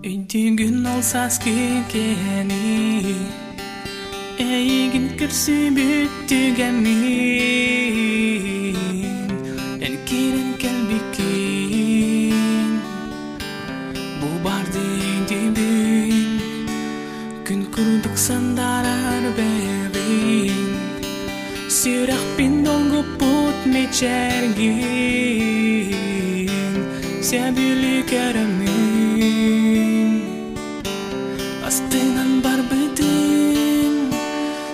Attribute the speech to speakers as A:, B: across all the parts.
A: Öydüğün olsas kekeni Eygin kırsı büttügemin Elkiren kelbikin Bu bardı öydüğün Gün kurduk sandarar berin Sirah pindol put meçergin Sebülü keremin Astından barbedin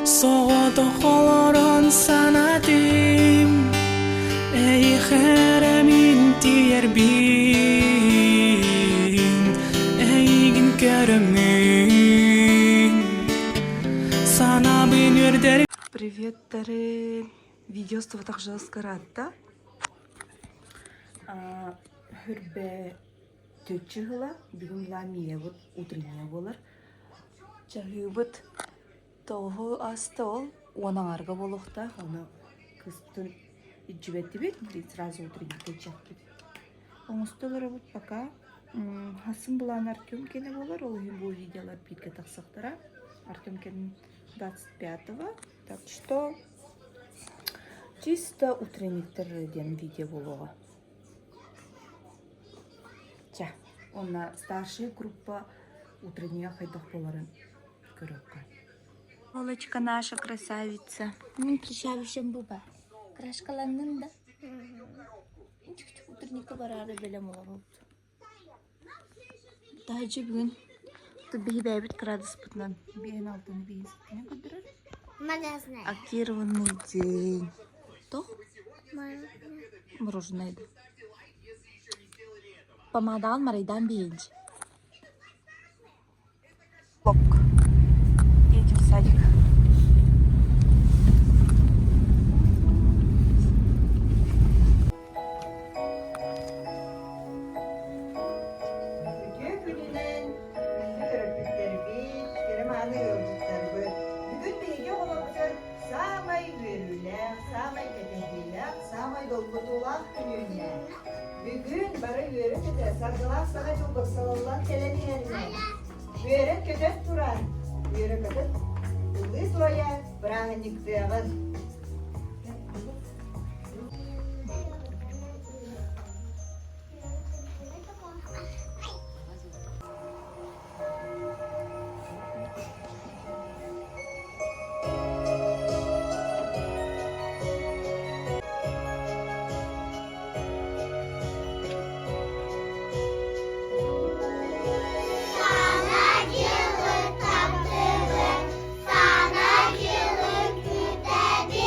A: Soğudu holoron sanatim Ey keremin tiyerbin Eygin keremin Sana binir derim
B: Привет, Тары! Видео с также скоратта. Хүрбе төтчүгла бүгүн ламия вот утренняя болар. Чагыбыт тоғы астол онаңарга болохта, оны кыстын иджибетти бит, сразу утренний төтчәкпит. Оңыстолары вот пока хасын булан Артем кене болар, ол бу видеолар питке тақсақтара. Артем кенен 25-го, так что чисто утренниктен видео болуға. Ча, онна старшая группа утренняя хайдақ боларын көрөкка. Олочка наша красавица.
C: Мен красавицам буба. Крашкаландым да.
B: Утренникке барары белем олар. Тайжы бүгін Бей бәйбіт градус бұтынан. Бейін алтыны бейін сіткіне көдірір.
C: Мороженое.
B: Акированный день. То?
C: Мороженое.
B: Мороженое. Помадан марайдан бейінч. Лок. Едем в садик.
D: Bugün barı yörük öte, sargılar sana çok salonlar keleni yerine. Yörük kötet turar. Yörük kötet. Ulu soya, bırakıncık zeyağız.
C: Sana yıllık tatlı, sana yıllık güzel.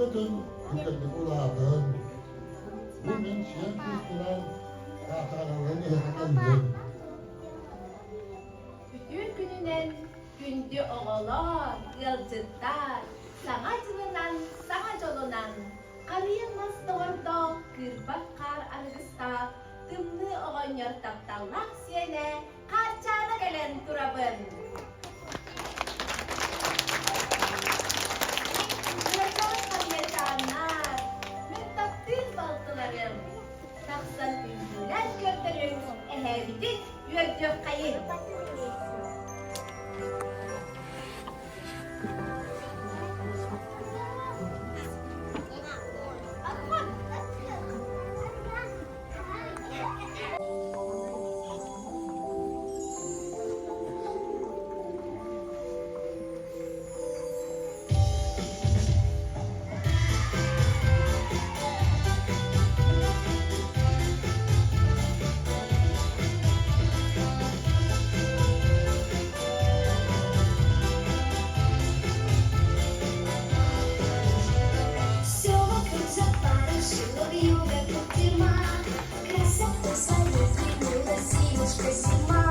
E: kötün, tükenli uladın. Bu men şiyen kuşturan, kakalarını yakalım.
F: Bütün gününden gündü oğlan, yılcıtlar, sana cılınan, sana colunan, karıyılmaz doğurda, kırbak kar anırısta, tımlı oğlan yırtaktallak siyene, karçana gelen turabın. Yırtak karıyacanlar, müttaktil baltılarım, taksan ünlüler gördürün, ehebitin yörcük kayın.
G: Все вокруг запорошило вьюга кутерьма. Красота свою сдвинула зимушка зима.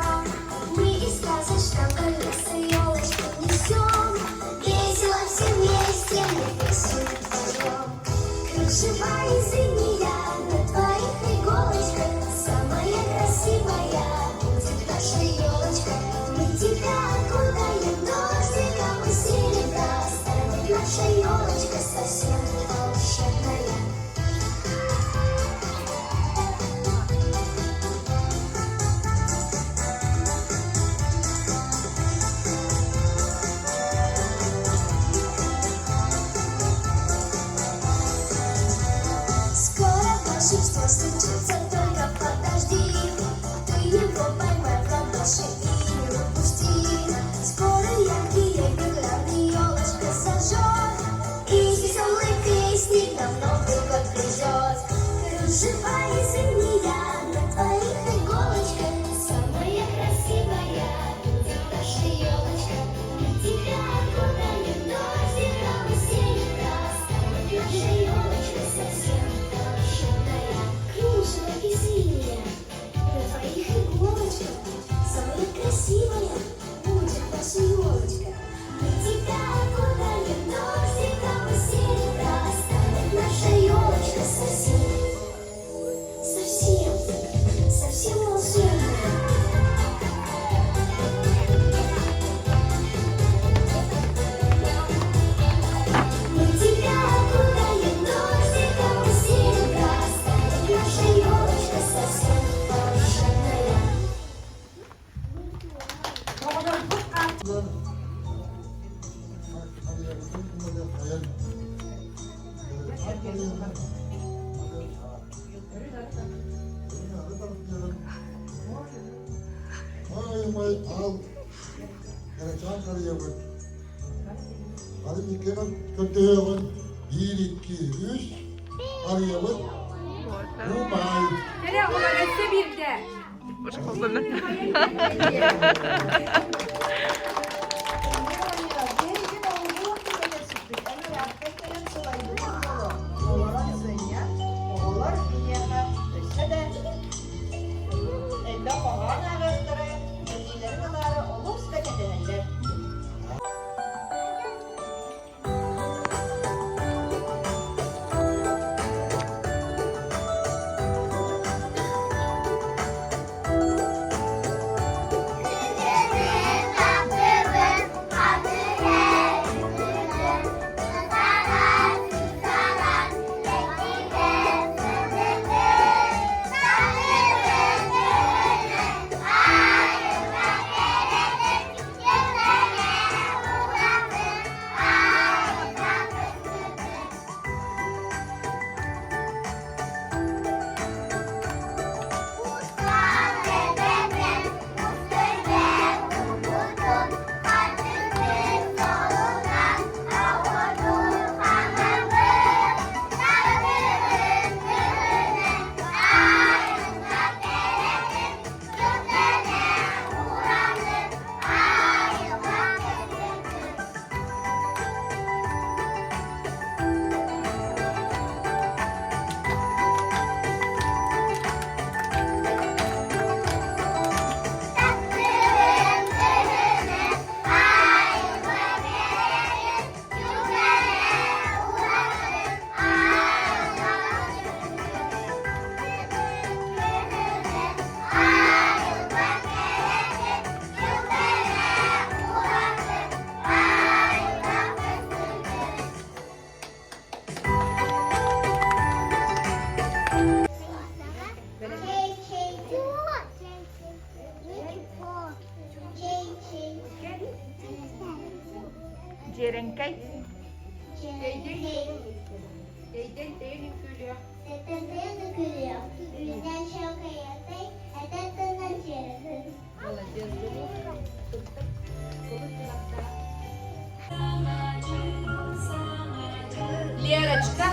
G: Мы из сказочного леса елочку несем. Весело все вместе мы песню поем. Кружева из инея на твоих иголочках. Самая красивая будет наша елочка. Мы тебя окунаем дождиком и серебра. Станет наша елочка совсем волшебная. Скоро волшебство случится, только подожди. Ты его поймай в ладоши и не упусти. Скоро яркие гирлянды елочка зажжет, и с веселой песней нам Новый год придет. Кружева из инея на твоих иголочках. Самая красивая будет наша елочка. Мы тебя окунаем дождиком и серебра. Станет наша елочка совсем волшебная. Кружева из инея на твоих иголочках. Самая красивая будет наша елочка. Мы тебя окунаем дождиком и серебра. Станет наша елочка совсем, совсем, совсем волшебная. Мы тебя окунаем дождиком и серебра. Станет наша елочка совсем волшебная.
E: Ay al. Karacan karıya bak. Hadi yıkayalım. Kötüye bak. 1, 2, 3. Arıya bak. Bu bay.
H: Nereye olan etse bir de.
G: Happy
F: Teyden teyini gülüyor.
G: Teyden teyini gülüyor. Yüzden şapkaya tek, eteğinden çevirdim.
F: Молодец, Гулю. Tık, kolu kulakta. Лерочка.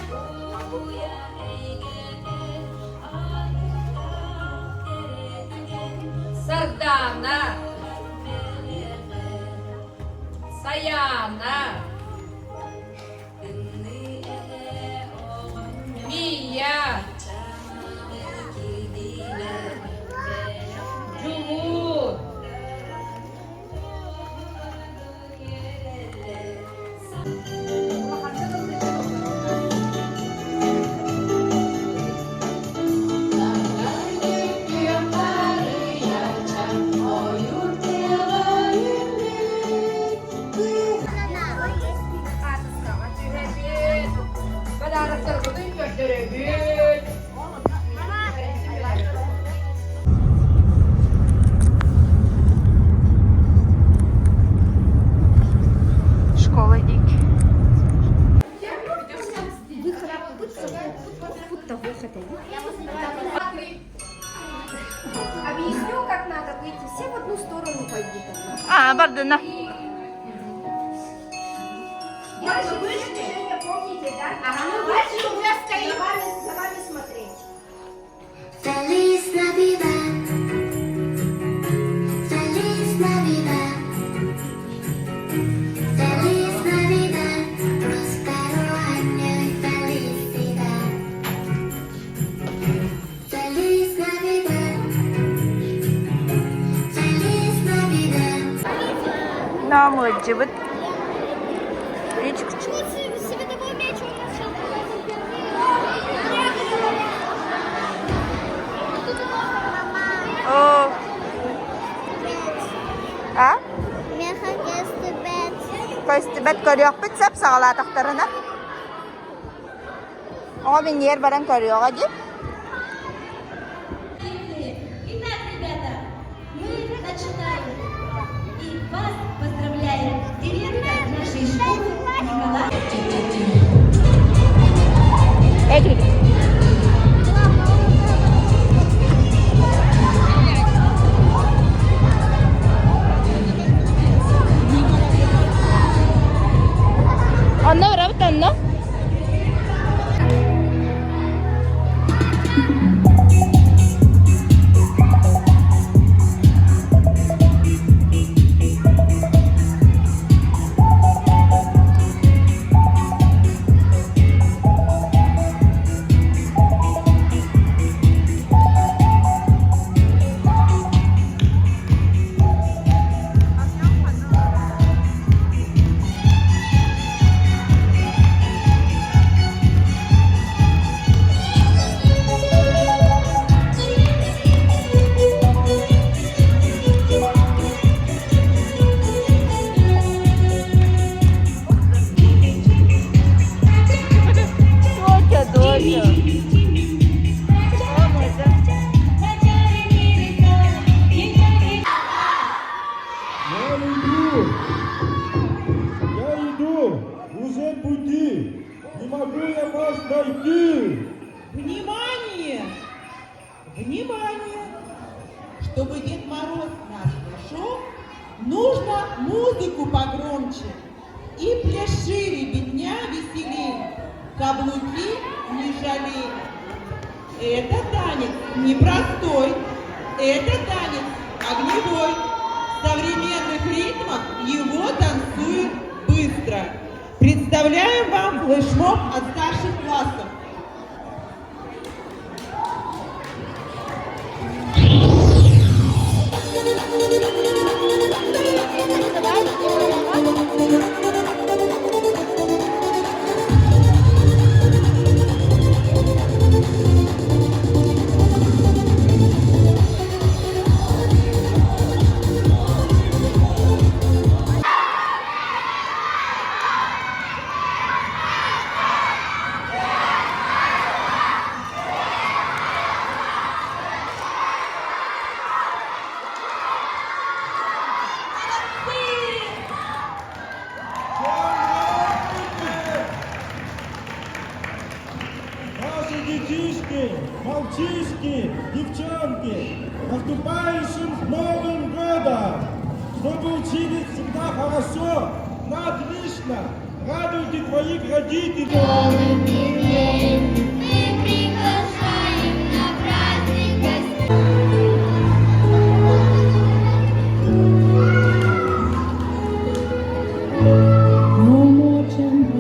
F: Сардана. Саяна. Мия. Cumhur. Padarak terkutu gösterebilir.
B: Школа ик.
H: Объясню, как надо выйти. Все в одну сторону пойдут.
B: Бардына.
H: Дальше выше движение помните, да? Ага. Дальше уже стоим. За вами смотреть.
G: Feliz Navidad. Feliz Navidad. Feliz Navidad. Prospero año y felicidad. Feliz Navidad. Feliz Navidad.
B: Намы джибыт. Речка.
G: Световой мяч
B: О. А?
G: Меха кестебет.
B: Көстібет көріоқ біт сәп сағалатықтарына. Оға мен ер баран көріоға деп.
F: Итак, ребята, мы начинаем. И вас поздравляем директор нашей школы Николай.
B: Экрик. Anna bırak Anna.
I: Уже пути. Не могу я вас найти.
J: Внимание! Внимание! Чтобы Дед Мороз нас пришел, нужно музыку погромче. И пляши, ребятня, веселей, каблуки не жалей. Это танец непростой, это танец огневой. В современных ритмах его танцуют быстро. Представляем вам флешмоб от старших классов.
I: детишки, мальчишки, девчонки, наступающим с Новым годом! Чтобы учились всегда хорошо, на отлично! Радуйте твоих родителей!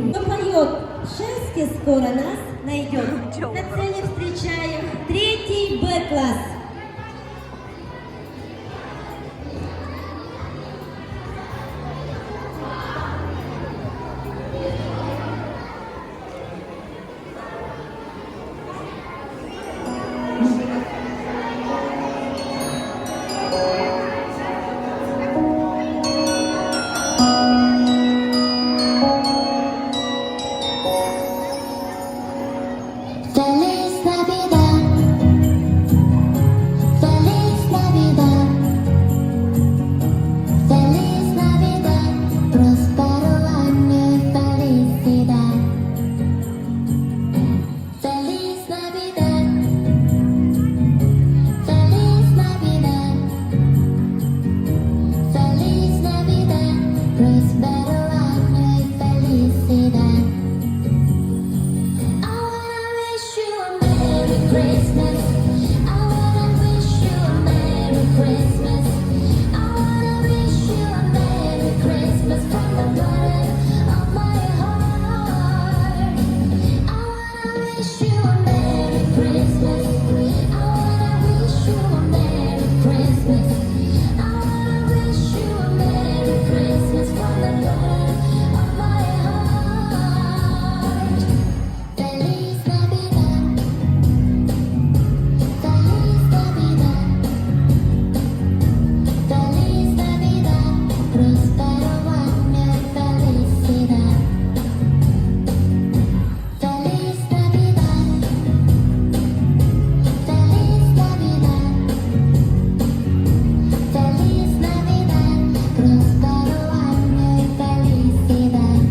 F: Кто поет «Счастье скоро нас найдет». На сцене встречаем 3 Б-класс.
G: Feliz Navidad, Feliz Navidad, Feliz Navidad, próspero año y felicidad. Feliz Navidad, Feliz Navidad, Feliz Navidad, próspero año y felicidad. I wanna wish you a Merry Christmas. I wanna wish you a Merry Christmas. I wanna wish you a Merry Christmas from the bottom of my heart. I wanna wish you a Merry Christmas. I wanna wish you a Merry Christmas. I wanna wish you a Merry Christmas from the bottom of my heart. Feliz Navidad, Feliz Navidad, Feliz Navidad, próspero año y felicidad. Feliz Navidad, Feliz Navidad, Feliz Navidad, próspero año y felicidad.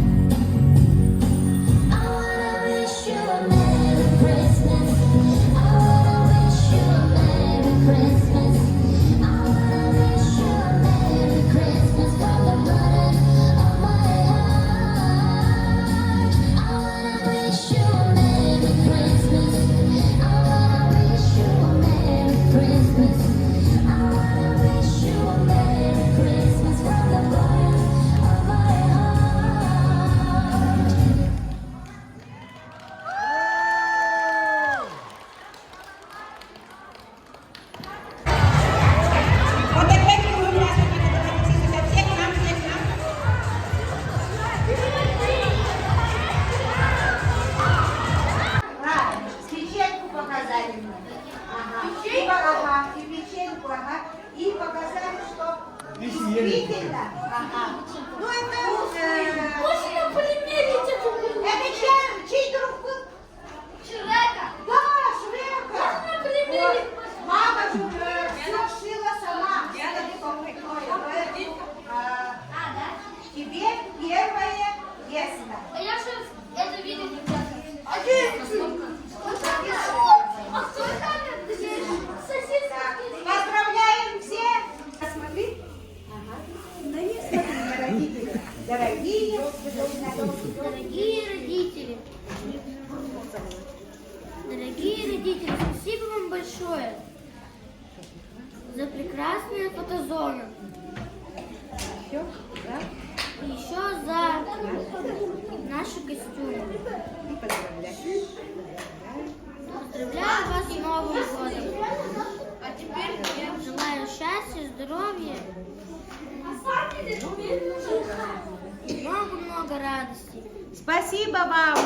G: I wanna wish you a Merry Christmas. I wanna wish you a Merry Christmas. I wanna wish you a Merry Christmas from the bottom of my heart. I wanna wish you a Merry Christmas. I wanna wish you a Merry Christmas. I wanna wish you a Merry Christmas from the bottom of my heart.
H: Вот опять мы умляшем, как это говорится, всех нам, всех нам.
D: Правильно, печеньку показали мне. Ага. Ага, и печеньку, ага. И показали, что действительно. Ага. Ну это... Это чей друг был? Шрека. Да, Шрека. Вот. Мама же все шила сама. Тебе первое ясно.
G: А я же это видел где-то.
D: А где это? Так, поздравляем всех! Посмотри. Ага. Да не смотри, дорогие.
G: Дорогие родители, дорогие родители, спасибо вам большое за прекрасные фотозоны. И еще за наши костюмы. Поздравляю вас с Новым годом. А теперь я желаю счастья, здоровья и много-много радости.
H: Спасибо вам.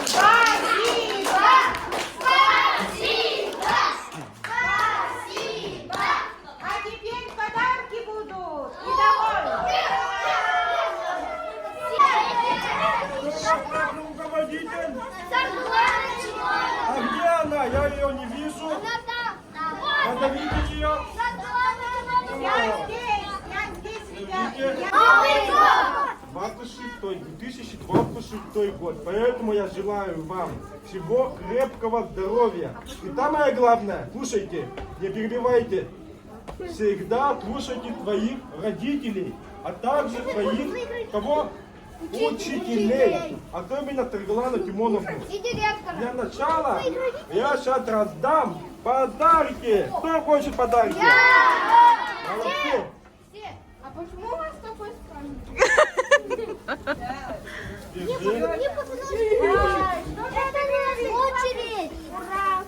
D: Спасибо!
G: Спасибо!
D: А теперь подарки будут. И довольны.
I: Руководитель? А где она? Я ее не вижу. Надо видеть ее.
D: Я здесь, ребята.
I: Видите?
G: Новый год!
I: Матушки, кто? 2000 2026 год. Поэтому я желаю вам всего крепкого здоровья. И самое главное, слушайте, не перебивайте. Всегда слушайте твоих родителей, а также твоих кого? Учителей. Особенно Таргалану Тимоновну.
H: И директора.
I: Для начала я сейчас раздам подарки. Кто хочет подарки? Молодцы.
H: А почему у вас такой странный? Очередь! Ура!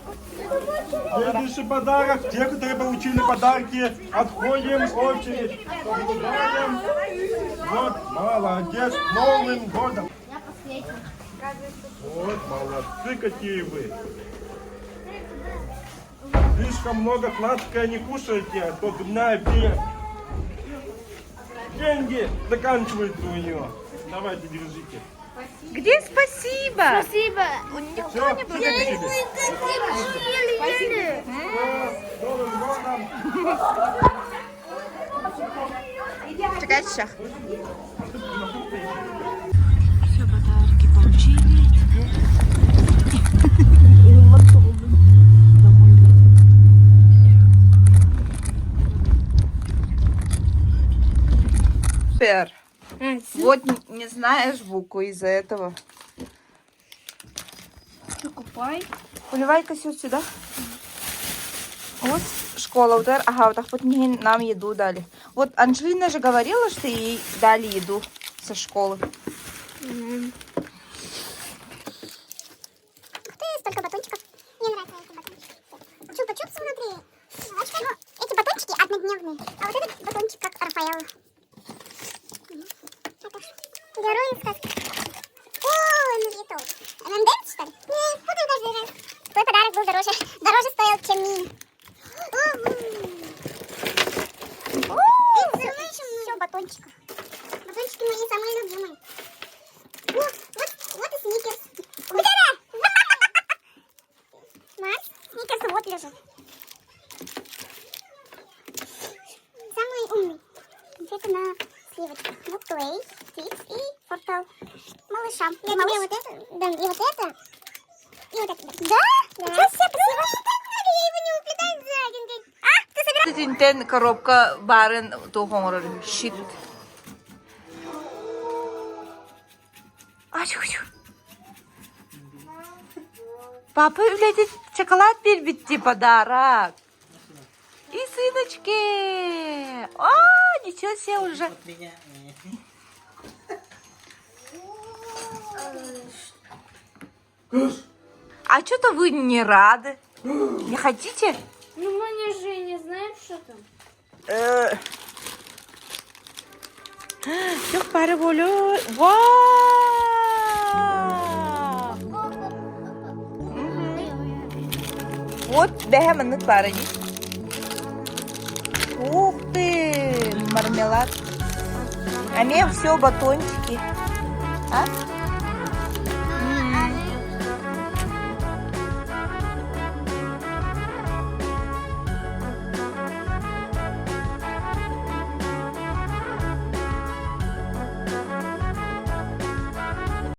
I: Следующий подарок. Те, которые получили подарки, отходим в очередь. Поздравляем. Вот, молодец. С Новым годом.
H: Я последний.
I: Вот, молодцы какие вы. Слишком много сладкое не кушайте, а то зубная фея. Деньги заканчиваются у нее. Давайте, держите.
B: Где спасибо?
H: Спасибо.
I: Все, закончили. С Новым годом.
B: Чекайте сейчас.
A: Все подарки получили.
B: Супер. Вот не знаешь букву из-за этого.
H: Покупай.
B: Поливай-ка сюда. Вот школа. Вот, ага, вот так вот нам еду дали. Вот Анжелина же говорила, что ей дали еду со школы.
G: Столько батончиков. Мне нравятся эти батончики. Чупа-чупсы внутри. Эти батончики однодневные. А вот этот батончик как Рафаэлло. Герои сказки. О, ММД, что ли? Нет, вот он даже. Твой подарок был дороже стоил, чем мин. Еще батончиков. Батончики мои самые любимые. Вот и сникерс. Где-то! Макс, сникерс вот лежит. Самый умный. Конфеты на сливочках. Вот Плей, Твикс и Фортал. Малышам. Я тебе вот это, да, и вот это. И вот это. Да? Да. Ничего себе, спасибо. Я его не уплетаю за один день. А, ты собираешься?
B: Тинтен коробка барен тухоңор шит. Ачу-чу. Папа улетит шоколад битти подарок. И сыночки. О, ничего себе уже. А что-то вы не рады? Не хотите?
H: Ну мы же не знаем, что там.
B: Çok para bolu. Vay! Вот бехеманlık para. Ух ты! Мармелад. А мне все батончики. А?